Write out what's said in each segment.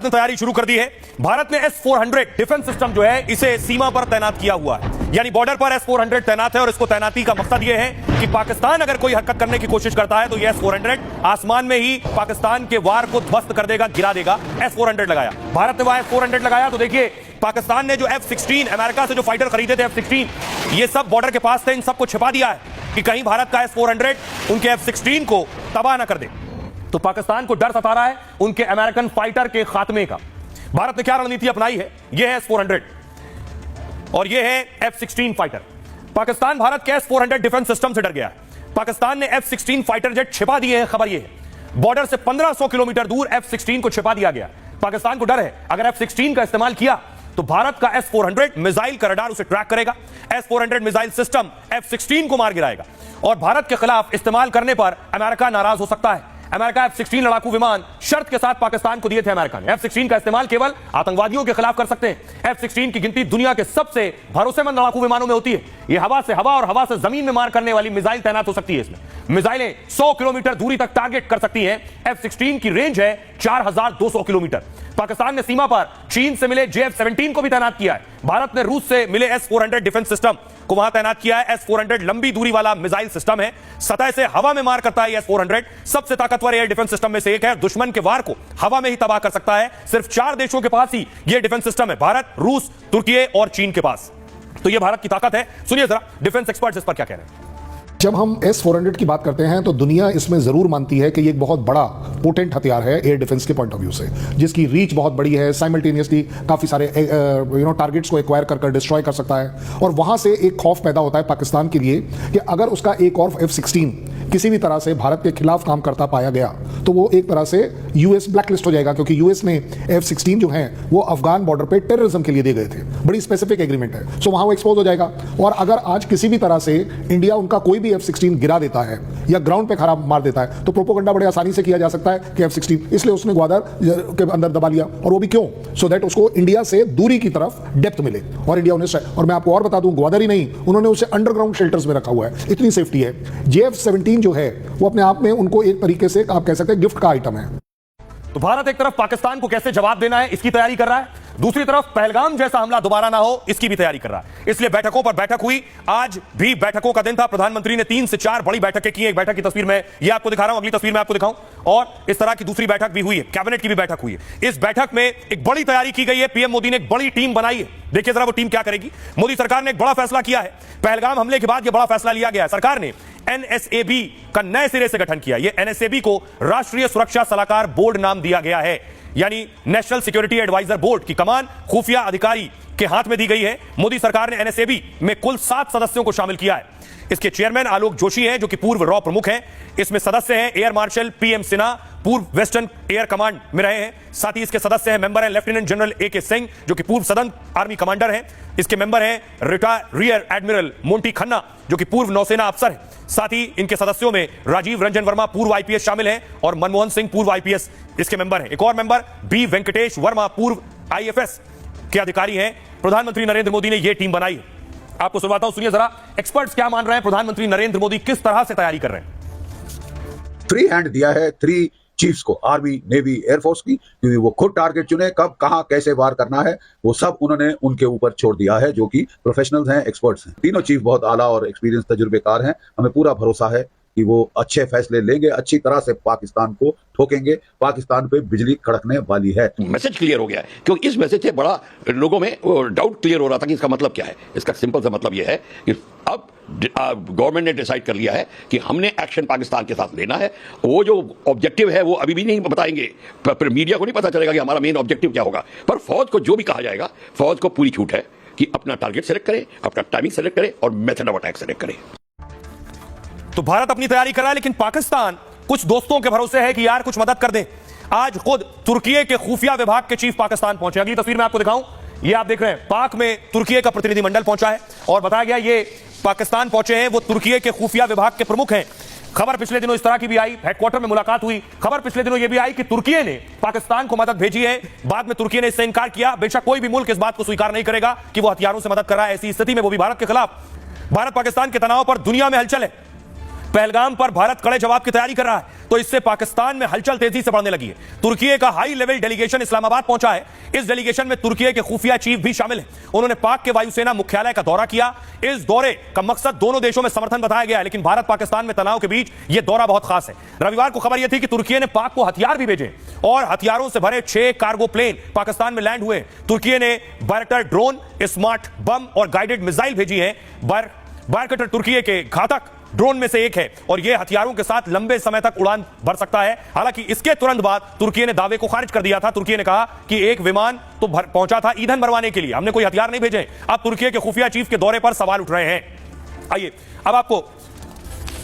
भारत ने तैयारी शुरू कर दी है। भारत ने S-400 डिफेंस सिस्टम जो है इसे सीमा पर तैनात किया हुआ है, यानी बॉर्डर पर S-400 तैनात है। और इसको तैनाती का मकसद यह है कि पाकिस्तान अगर कोई हरकत करने की कोशिश करता है तो यह S-400 आसमान में ही पाकिस्तान के वार को ध्वस्त कर देगा, गिरा देगा। S-400 लगाया भारत ने, वहां S-400 लगाया तो देखिए पाकिस्तान ने जो F-16 अमेरिका से जो फाइटर खरीदे थे F-16, ये सब बॉर्डर के पास थे, इन सबको छिपा दिया है कि कहीं भारत का S-400 उनके F-16 को तबाह ना कर दे। तो पाकिस्तान को डर सता रहा है उनके अमेरिकन फाइटर के खात्मे का। भारत ने क्या रणनीति अपनाई है, यह है S-400 और यह है F-16 फाइटर। पाकिस्तान भारत के S-400 डिफेंस सिस्टम से डर गया है। पाकिस्तान ने F-16 फाइटर जेट छिपा दिए हैं। खबर यह है बॉर्डर से 1500 किलोमीटर दूर F-16 को छिपा दिया गया। पाकिस्तान को डर है अगर F-16 का इस्तेमाल किया तो भारत का S-400 मिसाइल का रडार उसे ट्रैक करेगा। S-400 मिसाइल सिस्टम F-16 को मार गिराएगा और भारत के खिलाफ इस्तेमाल करने पर अमेरिका नाराज हो सकता है। अमेरिका F-16 लड़ाकू विमान शर्त के साथ पाकिस्तान को दिए थे। अमेरिका ने F-16 का इस्तेमाल केवल आतंकवादियों के खिलाफ कर सकते हैं। F-16 की गिनती दुनिया के सबसे भरोसेमंद लड़ाकू विमानों में होती है। यह हवा से हवा और हवा से जमीन में मार करने वाली मिसाइल तैनात हो सकती है। इसमें मिसाइलें 100 किलोमीटर दूरी तक टारगेट कर सकती हैं। F-16 की रेंज है 4200 किलोमीटर। पाकिस्तान ने सीमा पर चीन से मिले JF-17 को भी तैनात किया है। भारत ने रूस से मिले S-400 डिफेंस सिस्टम को वहां तैनात किया है। S-400 लंबी दूरी वाला मिसाइल सिस्टम है, सतह से हवा में मार करता है। S-400 सबसे ताकतवर एयर डिफेंस सिस्टम में से एक है। दुश्मन के वार को हवा में ही तबाह कर सकता है। सिर्फ 4 देशों के पास ही यह डिफेंस सिस्टम है, भारत, रूस, तुर्की और चीन के पास। तो यह भारत की ताकत है। सुनिए जरा डिफेंस एक्सपर्ट्स इस पर क्या कह रहे हैं। जब हम S-400 की बात करते हैं तो दुनिया इसमें जरूर मानती है कि ये एक बहुत बड़ा पोटेंट हथियार है एयर डिफेंस के पॉइंट ऑफ व्यू से, जिसकी रीच बहुत बड़ी है। साइमल्टेनियसली काफी सारे टारगेट्स को एक्वायर कर डिस्ट्रॉय कर सकता है। और वहां से एक खौफ पैदा होता है पाकिस्तान के लिए कि अगर उसका एक और F-16 किसी भी तरह से भारत के खिलाफ काम करता पाया गया तो वो एक तरह से यूएस ब्लैकलिस्ट हो जाएगा, क्योंकि यूएस ने F-16 जो है वो अफगान बॉर्डर पे टेररिज्म के लिए दे गए थे। बड़ी स्पेसिफिक एग्रीमेंट है, सो वहां वो एक्सपोज हो जाएगा। और अगर आज किसी भी तरह से इंडिया उनका कोई भी F-16 गिरा देता है या ग्राउंड पे खराब मार देता है तो प्रोपोगंडा बड़े आसानी से किया जा सकता है कि F-16 इसलिए उसने ग्वादर के अंदर दबा लिया। और वो भी क्यों? सो दैट उसको इंडिया से दूरी की तरफ डेप्थ मिले। और इंडिया उन्हें, और मैं आपको और बता दूं, ग्वादर ही नहीं, उन्होंने उसे अंडरग्राउंड शेल्टर्स में रखा हुआ है। इतनी सेफ्टी है। JF-17 जो है वो अपने आप में उनको एक तरीके से आप कह सकते हैं गिफ्ट का आइटम है। तो भारत एक तरफ पाकिस्तान को कैसे जवाब देना है इसकी तैयारी कर रहा है, दूसरी तरफ पहलगाम जैसा हमला दोबारा ना हो इसकी भी तैयारी कर रहा है। इसलिए बैठकों पर बैठक हुई। आज भी बैठकों का दिन था। प्रधानमंत्री ने 3 से 4 बड़ी बैठकें की। एक बैठक की तस्वीर में ये आपको दिखा रहा हूं, अगली तस्वीर में आपको दिखाऊं। और इस तरह की दूसरी बैठक भी हुई है, कैबिनेट की भी बैठक हुई है। इस बैठक में एक बड़ी तैयारी की गई है। पीएम मोदी ने एक बड़ी टीम बनाई है। देखिए जरा वो टीम क्या करेगी। मोदी सरकार ने एक बड़ा फैसला किया है। पहलगाम हमले के बाद यह बड़ा फैसला लिया गया। सरकार ने NSAB का नए सिरे से गठन किया। यह NSAB को राष्ट्रीय सुरक्षा सलाहकार बोर्ड नाम दिया गया है, यानी नेशनल सिक्योरिटी एडवाइजर बोर्ड की कमान खुफिया अधिकारी के हाथ में दी गई है। मोदी सरकार ने NSAB में कुल 7 सदस्यों को शामिल किया है। इसके चेयरमैन आलोक जोशी हैं, जो कि पूर्व रॉ प्रमुख हैं। इसमें सदस्य हैं एयर मार्शल PM सिन्हा, पूर्व वेस्टर्न एयर कमांड में रहे हैं। साथ ही इसके सदस्य हैं, मेंबर हैं लेफ्टिनेंट जनरल AK सिंह, जो कि पूर्व सदन आर्मी कमांडर हैं। इसके मेंबर हैं रियर एडमिरल मोंटी खन्ना, जो कि पूर्व नौसेना अफसर हैं। साथ ही इनके सदस्यों में राजीव रंजन वर्मा पूर्व IPS शामिल हैं और मनमोहन सिंह पूर्व IPS इसके मेंबर हैं। एक और मेंबर B वेंकटेश वर्मा पूर्व IFS के अधिकारी हैं। प्रधानमंत्री नरेंद्र मोदी ने यह टीम बनाई है। आपको सुनवाता हूं, सुनिए जरा एक्सपर्ट्स क्या मान रहे हैं। प्रधानमंत्री नरेंद्र मोदी किस तरह से तैयारी कर रहे हैं। फ्री हैंड दिया है 3 चीफ्स को, आर्मी, नेवी, एयरफोर्स की, क्योंकि वो खुद टारगेट चुने, कब कहां कैसे वार करना है वो सब उन्होंने उनके ऊपर छोड़ दिया है, जो कि प्रोफेशनल्स हैं, एक्सपर्ट्स हैं। तीनों चीफ बहुत आला और एक्सपीरियंस तजुर्बेकार हैं। हमें पूरा भरोसा है कि वो अच्छे फैसले लेंगे, अच्छी तरह से पाकिस्तान को ठोकेंगे। पाकिस्तान पे बिजली कड़कने वाली है। मैसेज क्लियर हो गया है, क्योंकि इस मैसेज से बड़ा लोगों में डाउट क्लियर हो रहा था कि इसका मतलब क्या है। इसका सिंपल सा मतलब यह है कि अब गवर्नमेंट ने डिसाइड कर लिया है कि हमने एक्शन पाकिस्तान के साथ लेना है। वो जो ऑब्जेक्टिव है वो अभी भी नहीं बताएंगे, पर मीडिया को नहीं पता चलेगा कि हमारा मेन ऑब्जेक्टिव क्या होगा। पर फौज को जो भी कहा जाएगा, फौज को पूरी छूट है कि अपना टारगेट सेलेक्ट करे, अपना टाइमिंग सेलेक्ट करे और मेथड ऑफ अटैक सेलेक्ट करे। तो भारत अपनी तैयारी कर रहा है, लेकिन पाकिस्तान कुछ दोस्तों के भरोसे है कि यार कुछ मदद कर दें। आज खुद तुर्की के खुफिया विभाग के चीफ पाकिस्तान पहुंचे। अगली तस्वीर में आपको दिखाऊं, ये आप देख रहे हैं पाक में तुर्की का प्रतिनिधिमंडल पहुंचा है और बताया गया ये पाकिस्तान पहुंचे हैं वो तुर्की के खुफिया विभाग के प्रमुख हैं। खबर पिछले दिनों इस तरह की भी आई, हेडक्वार्टर में मुलाकात हुई। खबर पिछले दिनों यह भी आई कि तुर्की ने पाकिस्तान को मदद भेजी है। बाद में तुर्की ने इससे इनकार किया। बेशक कोई भी मुल्क इस बात को स्वीकार नहीं करेगा कि वो हथियारों से मदद कर रहा है। ऐसी स्थिति में वो भी भारत के खिलाफ, भारत पाकिस्तान के तनाव पर दुनिया में हलचल है। पहलगाम पर भारत कड़े जवाब की तैयारी कर रहा है, तो इससे पाकिस्तान में हलचल तेजी से बढ़ने लगी है। तुर्की का हाई लेवल डेलीगेशन इस्लामाबाद पहुंचा है। इस डेलीगेशन में तुर्की के खुफिया चीफ भी शामिल है। उन्होंने पाक के वायुसेना मुख्यालय का दौरा किया। इस दौरे का मकसद दोनों देशों में समर्थन बताया गया है, लेकिन भारत पाकिस्तान में तनाव के बीच यह दौरा बहुत खास है। रविवार को खबर यह थी कि तुर्की ने पाक को हथियार भी भेजे और हथियारों से भरे 6 कार्गो प्लेन पाकिस्तान में लैंड हुए। तुर्की ने बायरक्टर ड्रोन, स्मार्ट बम और गाइडेड मिसाइल भेजी है। बायरक्टर तुर्की के घातक ड्रोन में से एक है और यह हथियारों के साथ लंबे समय तक उड़ान भर सकता है। हालांकि इसके तुरंत बाद तुर्की ने दावे को खारिज कर दिया था। तुर्की ने कहा कि एक विमान तो पहुंचा था ईंधन भरवाने के लिए, हमने कोई हथियार नहीं भेजे। अब तुर्की के खुफिया चीफ के दौरे पर सवाल उठ रहे हैं। आइए अब आपको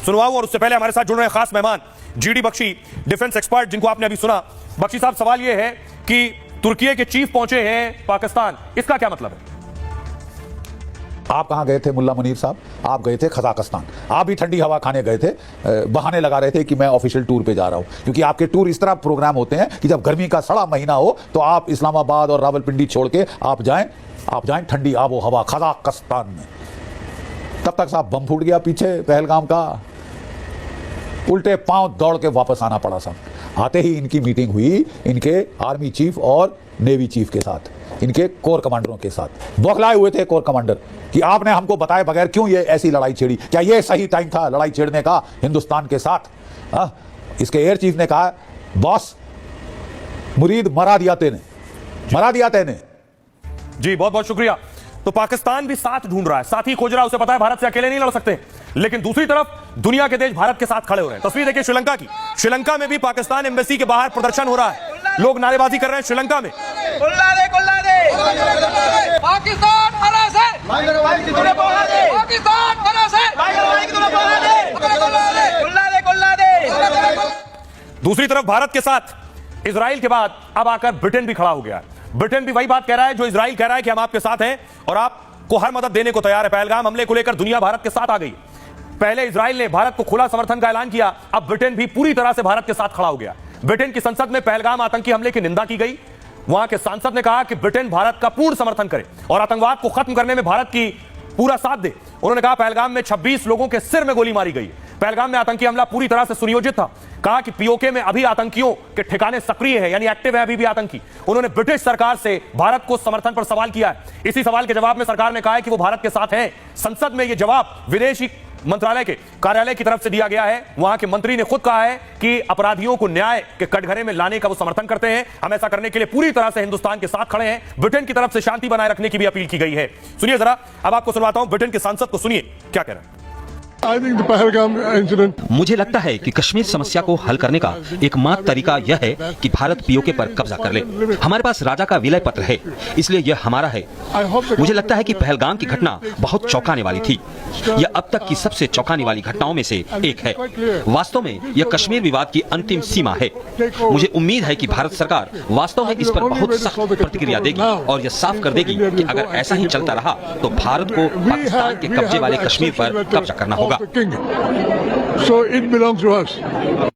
सुनवाऊं और उससे पहले हमारे साथ जुड़ रहे हैं खास मेहमान जीडी बख्शी, डिफेंस एक्सपर्ट, जिनको आपने अभी सुना। बख्शी साहब, सवाल यह है कि तुर्की के चीफ पहुंचे हैं पाकिस्तान, इसका क्या मतलब है? आप कहाँ गए थे मुल्ला मुनीर साहब? आप गए थे कजाकिस्तान। आप भी ठंडी हवा खाने गए थे, बहाने लगा रहे थे कि मैं ऑफिशियल टूर पे जा रहा हूं, क्योंकि आपके टूर इस तरह प्रोग्राम होते हैं कि जब गर्मी का सड़ा महीना हो तो आप इस्लामाबाद और रावलपिंडी छोड़ के आप जाएं ठंडी आबो हवा कजाकिस्तान में। तब तक साहब बम फूट गया पीछे पहलगाम का, उल्टे पांव दौड़ के वापस आना पड़ा साहब। आते ही इनकी मीटिंग हुई इनके आर्मी चीफ और नेवी चीफ के साथ, इनके कोर कमांडरों के साथ। बौखलाए हुए थे कोर कमांडर कि आपने हमको बताए बगैर क्यों ये ऐसी लड़ाई छेड़ी, क्या ये सही टाइम था लड़ाई छेड़ने का हिंदुस्तान के साथ? इसके एयर चीफ ने कहा, बॉस मुरीद मरा दिया तेने। जी बहुत बहुत शुक्रिया। तो पाकिस्तान भी साथ ढूंढ रहा है, साथी खोज रहा है। उसे पता है भारत से अकेले नहीं लड़ सकते, लेकिन दूसरी तरफ दुनिया के देश भारत के साथ खड़े हो रहे हैं। तस्वीर देखिए श्रीलंका की। श्रीलंका में भी पाकिस्तान एम्बेसी के बाहर प्रदर्शन हो रहा है, लोग नारेबाजी कर रहे हैं श्रीलंका में। पाकिस्तान हरा से पाकिस्तान हरा से दूसरी तरफ भारत के साथ इजराइल के बाद अब आकर ब्रिटेन भी खड़ा हो गया है। ब्रिटेन भी वही बात कह रहा है जो इजराइल कह रहा है कि हम आपके साथ हैं और आपको हर मदद देने को तैयार है। पहलगाम हमले को लेकर दुनिया भारत के साथ आ गई। पहले इजराइल ने भारत को खुला समर्थन का ऐलान किया, अब ब्रिटेन भी पूरी तरह से भारत के साथ खड़ा हो गया। ब्रिटेन की संसद में पहलगाम आतंकी हमले की निंदा की गई। वहां के सांसद ने कहा कि ब्रिटेन भारत का पूर्ण समर्थन करे और आतंकवाद को खत्म करने में भारत की पूरा साथ दे। उन्होंने कहा पहलगाम में 26 लोगों के सिर में गोली मारी गई। पहलगाम में आतंकी हमला पूरी तरह से सुनियोजित था। कहा कि पीओके में अभी आतंकियों के ठिकाने सक्रिय है, यानी एक्टिव है अभी भी आतंकी। उन्होंने ब्रिटिश सरकार से भारत को समर्थन पर सवाल किया है। इसी सवाल के जवाब में सरकार ने कहा है कि वो भारत के साथ है। संसद में यह जवाब विदेशी मंत्रालय के कार्यालय की तरफ से दिया गया है। वहां के मंत्री ने खुद कहा है कि अपराधियों को न्याय के कटघरे में लाने का वो समर्थन करते हैं। हम ऐसा करने के लिए पूरी तरह से हिंदुस्तान के साथ खड़े हैं। ब्रिटेन की तरफ से शांति बनाए रखने की भी अपील की गई है। सुनिए जरा, अब आपको सुनवाता हूं ब्रिटेन के सांसद को, सुनिए क्या कह रहे हैं। मुझे लगता है कि कश्मीर समस्या को हल करने का एकमात्र तरीका यह है कि भारत पीओके पर कब्जा कर ले। हमारे पास राजा का विलय पत्र है, इसलिए यह हमारा है। मुझे लगता है कि पहलगाम की घटना बहुत चौंकाने वाली थी। यह अब तक की सबसे चौंकाने वाली घटनाओं में से एक है। वास्तव में यह कश्मीर विवाद की अंतिम सीमा है। मुझे उम्मीद है कि भारत सरकार वास्तव में इस पर बहुत सख्त प्रतिक्रिया देगी और यह साफ कर देगी कि अगर ऐसा ही चलता रहा तो भारत को पाकिस्तान के कब्जे वाले कश्मीर पर कब्जा करना होगा। So it belongs to us.